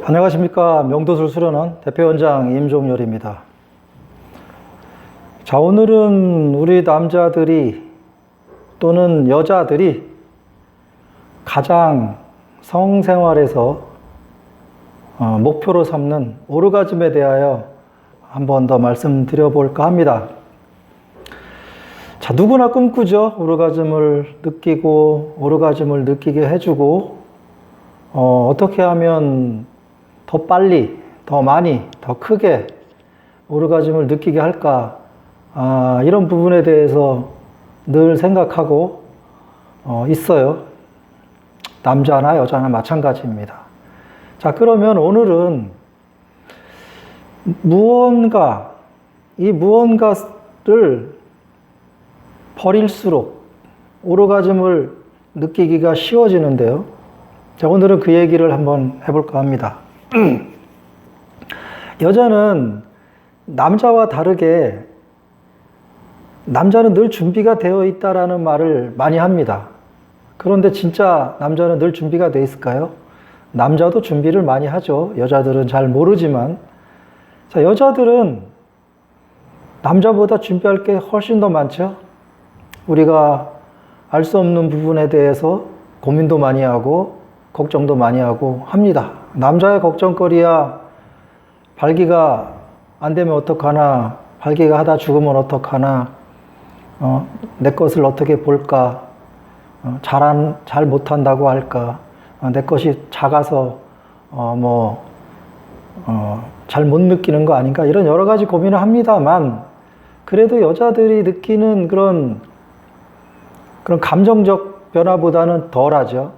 안녕하십니까. 명도술 수련원 대표원장 임종열입니다. 자, 오늘은 우리 남자들이 또는 여자들이 가장 성생활에서 목표로 삼는 오르가즘에 대하여 한 번 더 말씀드려볼까 합니다. 자, 누구나 꿈꾸죠. 오르가즘을 느끼고 오르가즘을 느끼게 해주고 어떻게 하면 더 빨리, 더 많이, 더 크게 오르가즘을 느끼게 할까, 이런 부분에 대해서 늘 생각하고 있어요. 남자나 여자나 마찬가지입니다. 자, 그러면 오늘은 이 무언가를 버릴수록 오르가즘을 느끼기가 쉬워지는데요. 자, 오늘은 그 얘기를 한번 해볼까 합니다. 여자는 남자와 다르게 남자는 늘 준비가 되어 있다라는 말을 많이 합니다. 그런데 진짜 남자는 늘 준비가 되어 있을까요? 남자도 준비를 많이 하죠. 여자들은 잘 모르지만. 자, 여자들은 남자보다 준비할 게 훨씬 더 많죠. 우리가 알 수 없는 부분에 대해서 고민도 많이 하고 걱정도 많이 하고 합니다. 남자의 걱정거리야 발기가 안 되면 어떡하나, 발기가 하다 죽으면 어떡하나, 내 것을 어떻게 볼까, 잘 못한다고 할까, 내 것이 작아서 잘 못 느끼는 거 아닌가, 이런 여러 가지 고민을 합니다만, 그래도 여자들이 느끼는 그런 감정적 변화보다는 덜하죠.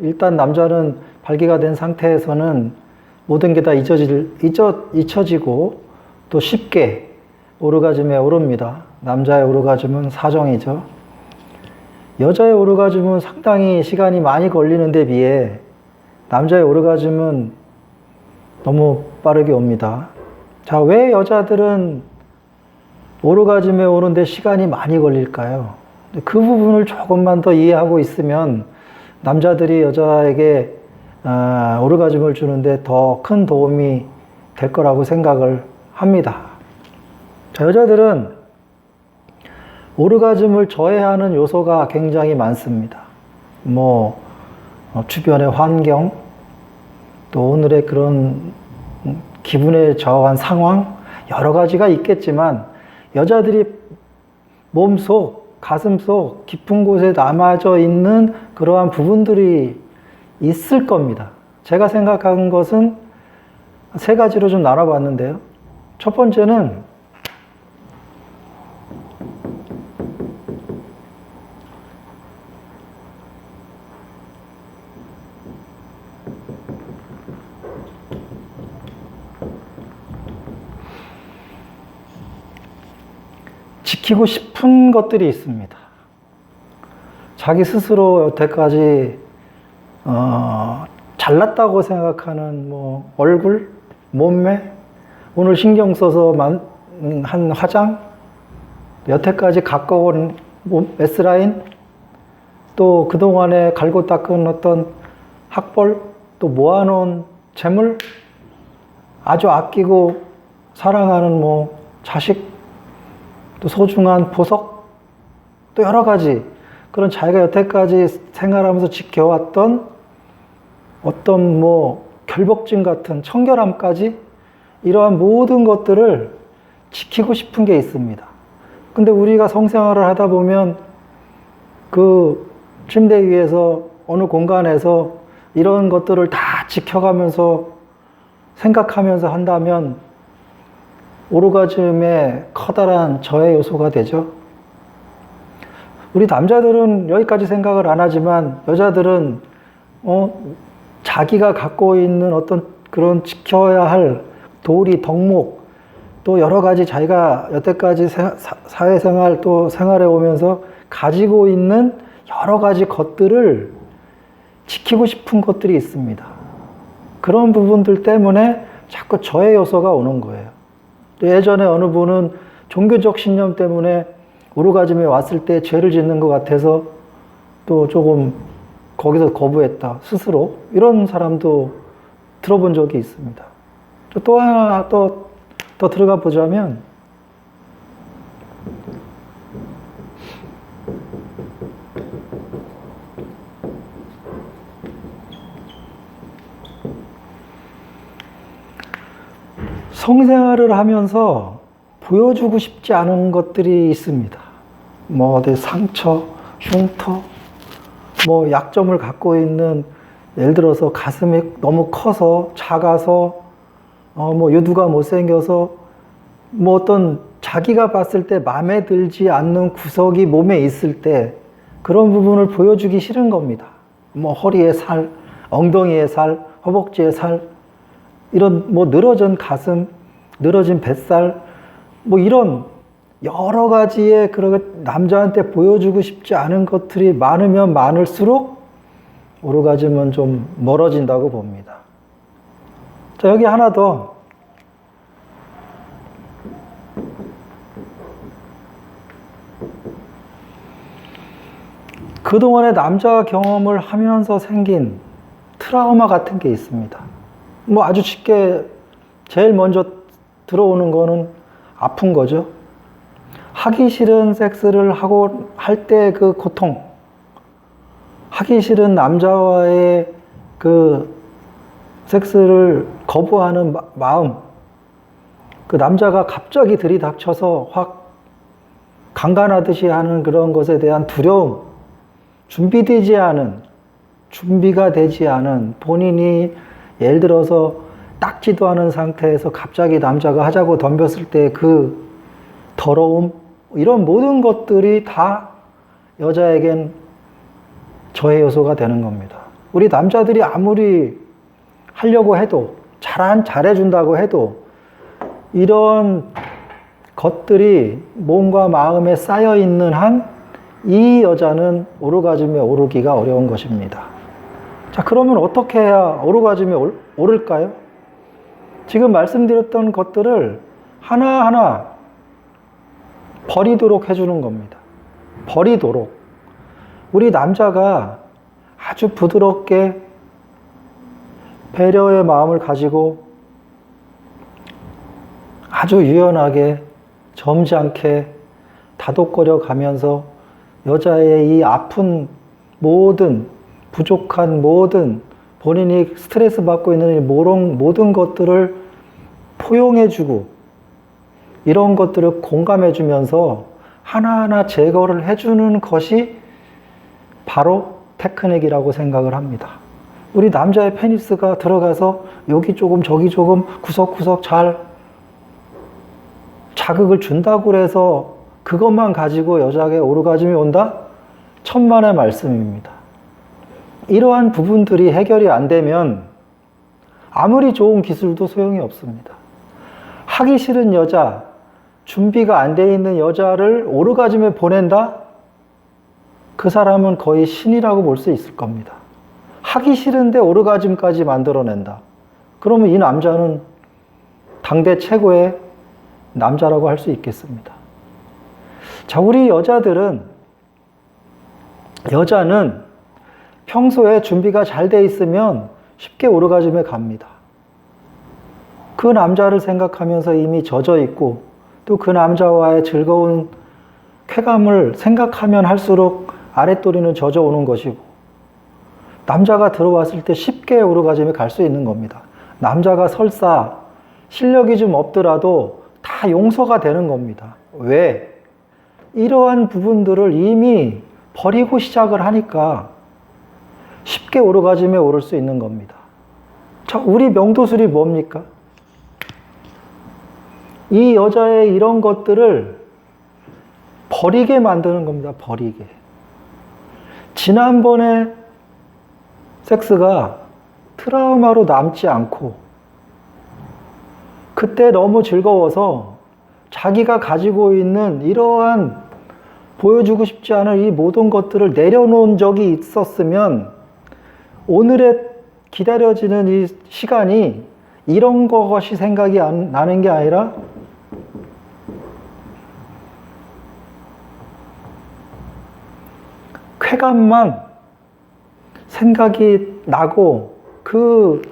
일단 남자는 발기가 된 상태에서는 모든 게 다 잊혀지고 또 쉽게 오르가즘에 오릅니다. 남자의 오르가즘은 사정이죠. 여자의 오르가즘은 상당히 시간이 많이 걸리는 데 비해 남자의 오르가즘은 너무 빠르게 옵니다. 자, 왜 여자들은 오르가즘에 오는데 시간이 많이 걸릴까요? 그 부분을 조금만 더 이해하고 있으면 남자들이 여자에게 오르가즘을 주는데 더 큰 도움이 될 거라고 생각을 합니다. 자, 여자들은 오르가즘을 저해하는 요소가 굉장히 많습니다. 주변의 환경, 또 오늘의 그런 기분에 저한 상황, 여러 가지가 있겠지만 여자들이 몸속, 가슴속 깊은 곳에 남아져 있는 그러한 부분들이 있을 겁니다. 제가 생각한 것은 세 가지로 좀 나눠봤는데요. 첫 번째는 지키고 싶은 것들이 있습니다. 자기 스스로 여태까지 잘났다고 생각하는 얼굴, 몸매, 오늘 신경 써서 한 화장, 여태까지 가까운 S라인, 또 그동안에 갈고 닦은 어떤 학벌, 또 모아놓은 재물, 아주 아끼고 사랑하는 자식, 또 소중한 보석, 또 여러 가지 그런 자기가 여태까지 생활하면서 지켜왔던 어떤 결벽증 같은 청결함까지, 이러한 모든 것들을 지키고 싶은 게 있습니다. 근데 우리가 성생활을 하다 보면 그 침대 위에서 어느 공간에서 이런 것들을 다 지켜가면서 생각하면서 한다면 오르가즘의 커다란 저해 요소가 되죠. 우리 남자들은 여기까지 생각을 안 하지만 여자들은 자기가 갖고 있는 어떤 그런 지켜야 할 도리, 덕목, 또 여러 가지 자기가 여태까지 사회생활 또 생활해 오면서 가지고 있는 여러 가지 것들을 지키고 싶은 것들이 있습니다. 그런 부분들 때문에 자꾸 저해 요소가 오는 거예요. 예전에 어느 분은 종교적 신념 때문에 오르가즘에 왔을 때 죄를 짓는 것 같아서 또 조금 거기서 거부했다, 스스로. 이런 사람도 들어본 적이 있습니다. 또 하나 더 들어가 보자면, 성생활을 하면서 보여주고 싶지 않은 것들이 있습니다. 뭐 어디 상처, 흉터, 뭐 약점을 갖고 있는, 예를 들어서 가슴이 너무 커서 작아서 뭐 유두가 못생겨서 뭐 어떤 자기가 봤을 때 마음에 들지 않는 구석이 몸에 있을 때 그런 부분을 보여주기 싫은 겁니다. 뭐 허리에 살, 엉덩이에 살, 허벅지에 살, 이런 뭐 늘어진 가슴, 늘어진 뱃살, 뭐 이런 여러 가지의 그런 남자한테 보여주고 싶지 않은 것들이 많으면 많을수록 오르가즘은 좀 멀어진다고 봅니다. 자, 여기 하나 더. 그동안의 남자 경험을 하면서 생긴 트라우마 같은 게 있습니다. 뭐 아주 쉽게 제일 먼저 들어오는 거는 아픈 거죠. 하기 싫은 섹스를 하고 할 때 그 고통, 하기 싫은 남자와의 그 섹스를 거부하는 마음, 그 남자가 갑자기 들이닥쳐서 확 강간하듯이 하는 그런 것에 대한 두려움, 준비가 되지 않은 본인이 예를 들어서 닦지도 않은 상태에서 갑자기 남자가 하자고 덤볐을 때 그 더러움, 이런 모든 것들이 다 여자에겐 저해 요소가 되는 겁니다. 우리 남자들이 아무리 하려고 해도, 잘해준다고 해도 이런 것들이 몸과 마음에 쌓여 있는 한 이 여자는 오르가즘에 오르기가 어려운 것입니다. 자, 그러면 어떻게 해야 오르가즘에 오를까요? 지금 말씀드렸던 것들을 하나하나 버리도록 해주는 겁니다. 버리도록. 우리 남자가 아주 부드럽게 배려의 마음을 가지고 아주 유연하게 점잖게 다독거려 가면서 여자의 이 아픈 모든, 부족한 모든, 본인이 스트레스 받고 있는 모든 것들을 포용해주고 이런 것들을 공감해주면서 하나하나 제거를 해주는 것이 바로 테크닉이라고 생각을 합니다. 우리 남자의 페니스가 들어가서 여기 조금 저기 조금 구석구석 잘 자극을 준다고 해서 그것만 가지고 여자에게 오르가즘이 온다? 천만의 말씀입니다. 이러한 부분들이 해결이 안 되면 아무리 좋은 기술도 소용이 없습니다. 하기 싫은 여자, 준비가 안 돼 있는 여자를 오르가즘에 보낸다? 그 사람은 거의 신이라고 볼 수 있을 겁니다. 하기 싫은데 오르가즘까지 만들어낸다. 그러면 이 남자는 당대 최고의 남자라고 할 수 있겠습니다. 자, 우리 여자는 평소에 준비가 잘 돼 있으면 쉽게 오르가즘에 갑니다. 그 남자를 생각하면서 이미 젖어 있고 또 그 남자와의 즐거운 쾌감을 생각하면 할수록 아랫도리는 젖어 오는 것이고 남자가 들어왔을 때 쉽게 오르가즘에 갈 수 있는 겁니다. 남자가 설사 실력이 좀 없더라도 다 용서가 되는 겁니다. 왜? 이러한 부분들을 이미 버리고 시작을 하니까 쉽게 오르가즘에 오를 수 있는 겁니다. 자, 우리 명도술이 뭡니까? 이 여자의 이런 것들을 버리게 만드는 겁니다. 버리게. 지난번에 섹스가 트라우마로 남지 않고 그때 너무 즐거워서 자기가 가지고 있는 이러한 보여주고 싶지 않은 이 모든 것들을 내려놓은 적이 있었으면 오늘의 기다려지는 이 시간이 이런 것이 생각이 나는 게 아니라 쾌감만 생각이 나고 그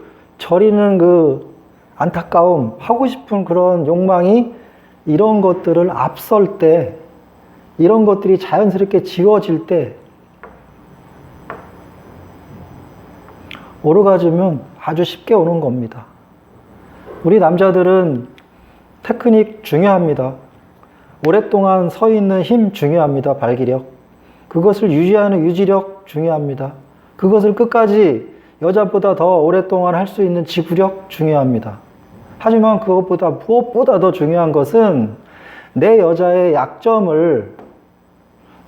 저리는 그 안타까움, 하고 싶은 그런 욕망이 이런 것들을 앞설 때, 이런 것들이 자연스럽게 지워질 때, 오르가즘은 아주 쉽게 오는 겁니다. 우리 남자들은 테크닉 중요합니다. 오랫동안 서 있는 힘 중요합니다. 발기력. 그것을 유지하는 유지력 중요합니다. 그것을 끝까지 여자보다 더 오랫동안 할 수 있는 지구력 중요합니다. 하지만 그것보다 무엇보다 더 중요한 것은 내 여자의 약점을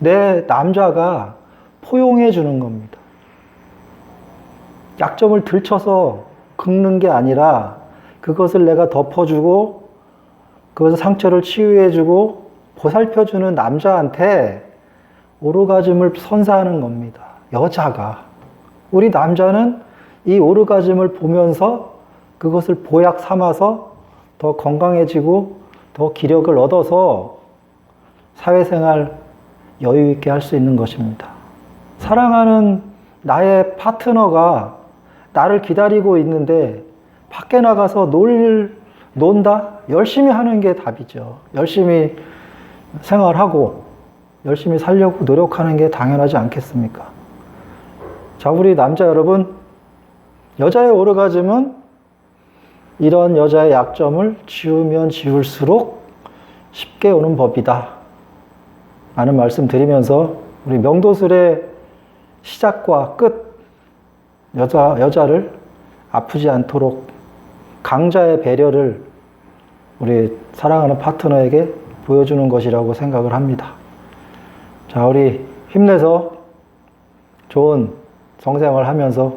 내 남자가 포용해 주는 겁니다. 약점을 들춰서 긁는 게 아니라 그것을 내가 덮어주고 그것을 상처를 치유해주고 보살펴주는 남자한테 오르가즘을 선사하는 겁니다. 여자가. 우리 남자는 이 오르가즘을 보면서 그것을 보약 삼아서 더 건강해지고 더 기력을 얻어서 사회생활 여유 있게 할 수 있는 것입니다. 사랑하는 나의 파트너가 나를 기다리고 있는데 밖에 나가서 논다? 열심히 하는 게 답이죠. 열심히 생활하고 열심히 살려고 노력하는 게 당연하지 않겠습니까? 자, 우리 남자 여러분, 여자의 오르가즘은 이런 여자의 약점을 지우면 지울수록 쉽게 오는 법이다 라는 말씀 드리면서 우리 명도술의 시작과 끝, 여자를 아프지 않도록 강자의 배려를 우리 사랑하는 파트너에게 보여주는 것이라고 생각을 합니다. 자, 우리 힘내서 좋은 성생활 하면서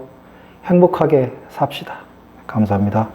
행복하게 삽시다. 감사합니다.